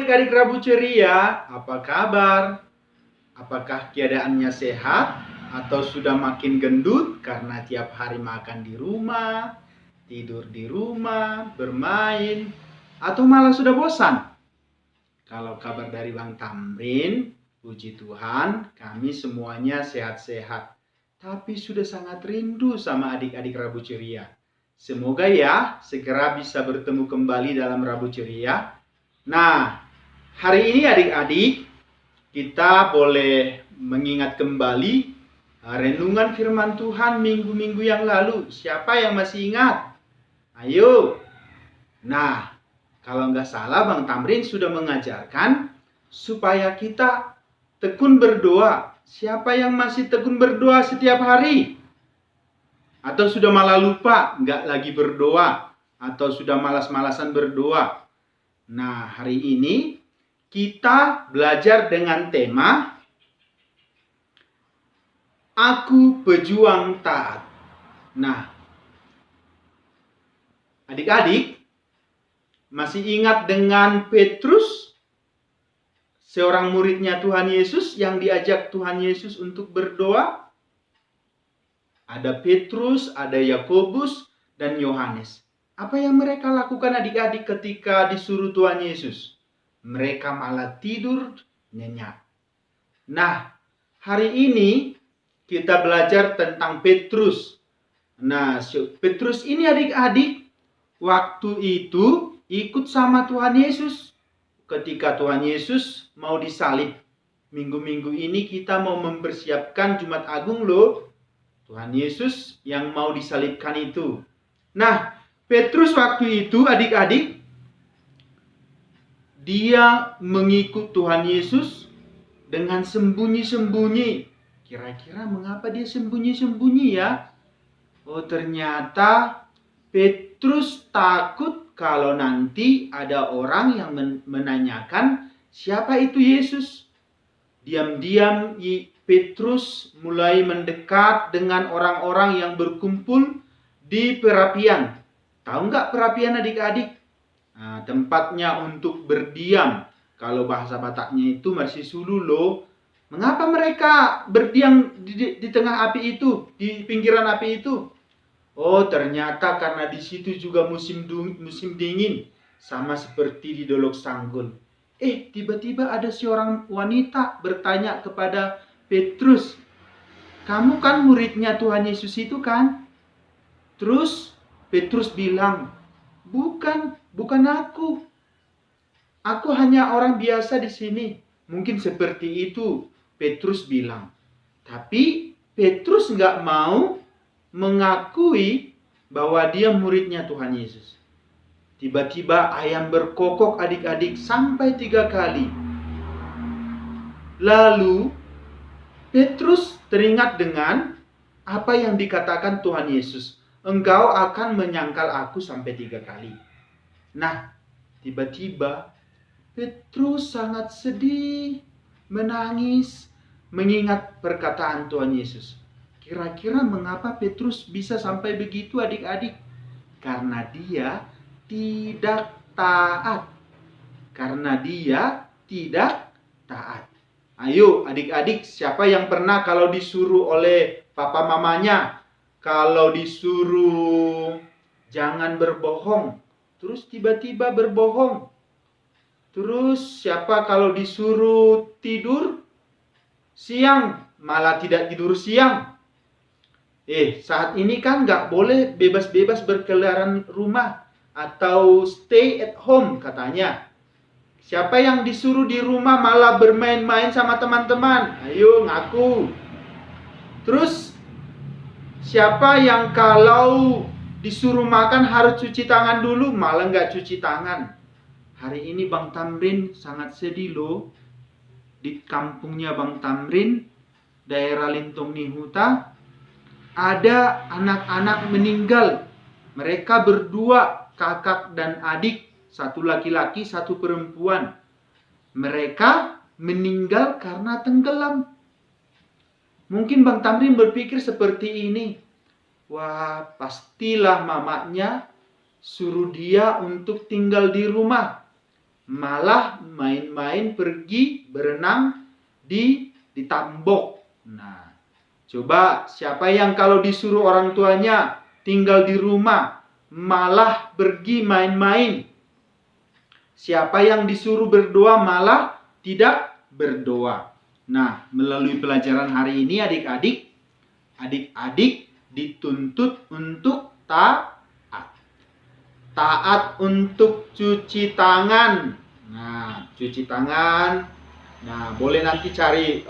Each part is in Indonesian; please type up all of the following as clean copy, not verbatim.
adik-adik Rabu Ceria, apa kabar? Apakah keadaannya sehat atau sudah makin gendut karena tiap hari makan di rumah, tidur di rumah, bermain, atau malah sudah bosan? Kalau kabar dari Bang Tamrin, puji Tuhan, kami semuanya sehat-sehat. Tapi sudah sangat rindu sama adik-adik Rabu Ceria. Semoga ya segera bisa bertemu kembali dalam Rabu Ceria. Nah, hari ini adik-adik, kita boleh mengingat kembali renungan firman Tuhan minggu-minggu yang lalu. Siapa yang masih ingat? Ayo. Nah, kalau nggak salah Bang Tamrin sudah mengajarkan supaya kita tekun berdoa. Siapa yang masih tekun berdoa setiap hari? Atau sudah malah lupa, nggak lagi berdoa? Atau sudah malas-malasan berdoa? Nah, hari ini kita belajar dengan tema Aku Pejuang Taat. Nah, adik-adik masih ingat dengan Petrus, seorang muridnya Tuhan Yesus yang diajak Tuhan Yesus untuk berdoa? Ada Petrus, ada Yakobus, dan Yohanes. Apa yang mereka lakukan adik-adik ketika disuruh Tuhan Yesus? Mereka malah tidur nyenyak. Nah, hari ini kita belajar tentang Petrus. Nah, Petrus ini adik-adik waktu itu ikut sama Tuhan Yesus. Ketika Tuhan Yesus mau disalib. Minggu-minggu ini kita mau mempersiapkan Jumat Agung loh. Tuhan Yesus yang mau disalibkan itu. Nah, Petrus waktu itu adik-adik, dia mengikut Tuhan Yesus dengan sembunyi-sembunyi. Kira-kira mengapa dia sembunyi-sembunyi ya? Oh, ternyata Petrus takut kalau nanti ada orang yang menanyakan siapa itu Yesus. Diam-diam Petrus mulai mendekat dengan orang-orang yang berkumpul di perapian. Tahu nggak perapian adik-adik? Nah, tempatnya untuk berdiam. Kalau bahasa Bataknya itu masih sulu loh. Mengapa mereka berdiam di tengah api itu, di pinggiran api itu? Oh, ternyata karena di situ juga musim dingin, sama seperti di Dolok Sanggul. Tiba-tiba ada seorang wanita bertanya kepada Petrus, "Kamu kan muridnya Tuhan Yesus itu kan?" Terus Petrus bilang, bukan aku. Aku hanya orang biasa di sini." Mungkin seperti itu Petrus bilang. Tapi Petrus nggak mau mengakui bahwa dia muridnya Tuhan Yesus. Tiba-tiba ayam berkokok adik-adik sampai 3 kali. Lalu Petrus teringat dengan apa yang dikatakan Tuhan Yesus. Engkau akan menyangkal aku sampai 3 kali. Nah, tiba-tiba Petrus sangat sedih, menangis, mengingat perkataan Tuhan Yesus. Kira-kira mengapa Petrus bisa sampai begitu adik-adik? Karena dia tidak taat. Karena dia tidak taat. Ayo adik-adik, siapa yang pernah kalau disuruh oleh papa mamanya, kalau disuruh jangan berbohong, terus tiba-tiba berbohong? Terus siapa kalau disuruh tidur siang, malah tidak tidur siang? Saat ini kan nggak boleh bebas-bebas berkeliaran rumah atau stay at home katanya. Siapa yang disuruh di rumah malah bermain-main sama teman-teman? Ayo ngaku. Terus siapa yang kalau disuruh makan harus cuci tangan dulu, malah nggak cuci tangan? Hari ini Bang Tamrin sangat sedih loh. Di kampungnya Bang Tamrin, daerah Lintong Nihuta, ada anak-anak meninggal. Mereka berdua, kakak dan adik, satu laki-laki, satu perempuan. Mereka meninggal karena tenggelam. Mungkin Bang Tamrin berpikir seperti ini. Wah, pastilah mamanya suruh dia untuk tinggal di rumah. Malah main bermain, pergi berenang di tambok. Nah, coba siapa yang kalau disuruh orang tuanya tinggal di rumah malah pergi main-main? Siapa yang disuruh berdoa malah tidak berdoa? Nah, melalui pelajaran hari ini adik-adik dituntut untuk taat. Taat untuk cuci tangan. Nah, cuci tangan. Nah, boleh nanti cari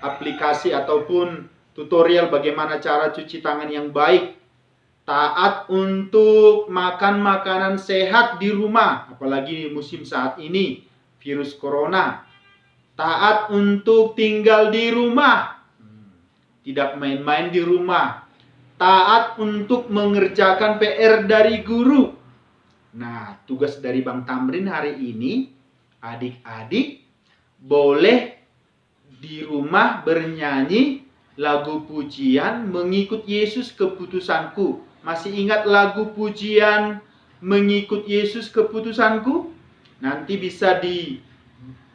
aplikasi ataupun tutorial bagaimana cara cuci tangan yang baik. Taat untuk makan makanan sehat di rumah, apalagi di musim saat ini, virus corona. Taat untuk tinggal di rumah, tidak main-main di rumah. Taat untuk mengerjakan PR dari guru. Nah, tugas dari Bang Tamrin hari ini, adik-adik boleh di rumah bernyanyi lagu pujian Mengikut Yesus Keputusanku. Masih ingat lagu pujian Mengikut Yesus Keputusanku? Nanti bisa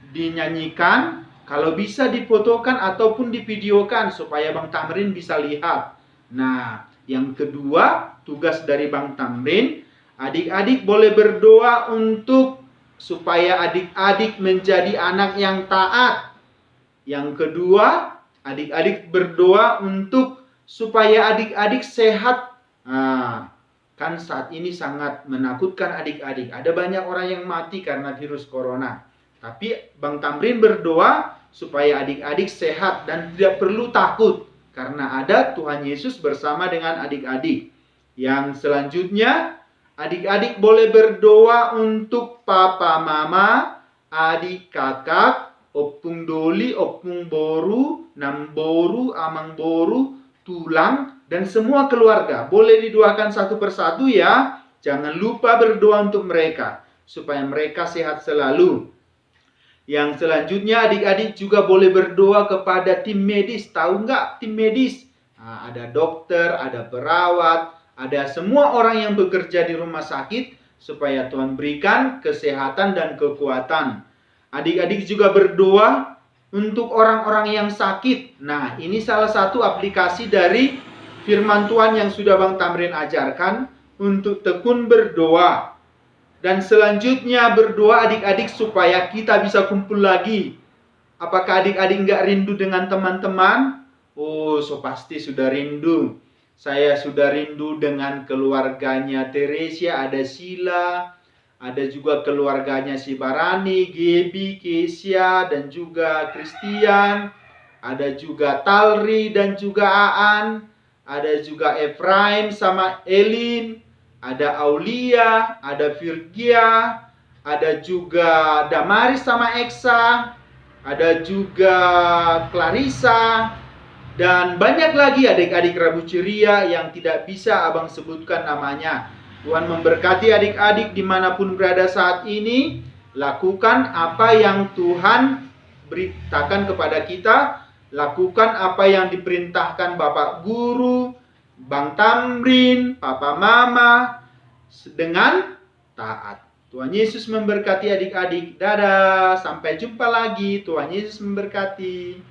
dinyanyikan, kalau bisa difotokan ataupun divideokan supaya Bang Tamrin bisa lihat. Nah, yang kedua, tugas dari Bang Tamrin, adik-adik boleh berdoa untuk supaya adik-adik menjadi anak yang taat. Yang kedua, adik-adik berdoa untuk supaya adik-adik sehat. Nah, kan saat ini sangat menakutkan adik-adik. Ada banyak orang yang mati karena virus corona. Tapi Bang Tamrin berdoa supaya adik-adik sehat dan tidak perlu takut. Karena ada Tuhan Yesus bersama dengan adik-adik. Yang selanjutnya, adik-adik boleh berdoa untuk papa mama, adik kakak, opung doli, opung boru, namboru, amang boru, tulang, dan semua keluarga. Boleh didoakan satu persatu ya. Jangan lupa berdoa untuk mereka, supaya mereka sehat selalu. Yang selanjutnya adik-adik juga boleh berdoa kepada tim medis. Tahu nggak tim medis? Nah, ada dokter, ada perawat, ada semua orang yang bekerja di rumah sakit supaya Tuhan berikan kesehatan dan kekuatan. Adik-adik juga berdoa untuk orang-orang yang sakit. Nah, ini salah satu aplikasi dari firman Tuhan yang sudah Bang Tamrin ajarkan untuk tekun berdoa. Dan selanjutnya berdoa adik-adik supaya kita bisa kumpul lagi. Apakah adik-adik nggak rindu dengan teman-teman? Oh, so pasti sudah rindu. Saya sudah rindu dengan keluarganya Teresia, ada Sila, ada juga keluarganya si Barani, Gebi, Kesia, dan juga Christian. Ada juga Talri dan juga Aan. Ada juga Efraim sama Elin. Ada Aulia, ada Virgia, ada juga Damaris sama Eksa, ada juga Clarissa, dan banyak lagi adik-adik Rabu Ceria yang tidak bisa abang sebutkan namanya. Tuhan memberkati adik-adik dimanapun berada saat ini. Lakukan apa yang Tuhan beritakan kepada kita. Lakukan apa yang diperintahkan Bapak Guru, Bang Tamrin, Papa Mama, dengan taat. Tuhan Yesus memberkati adik-adik. Dadah, sampai jumpa lagi. Tuhan Yesus memberkati.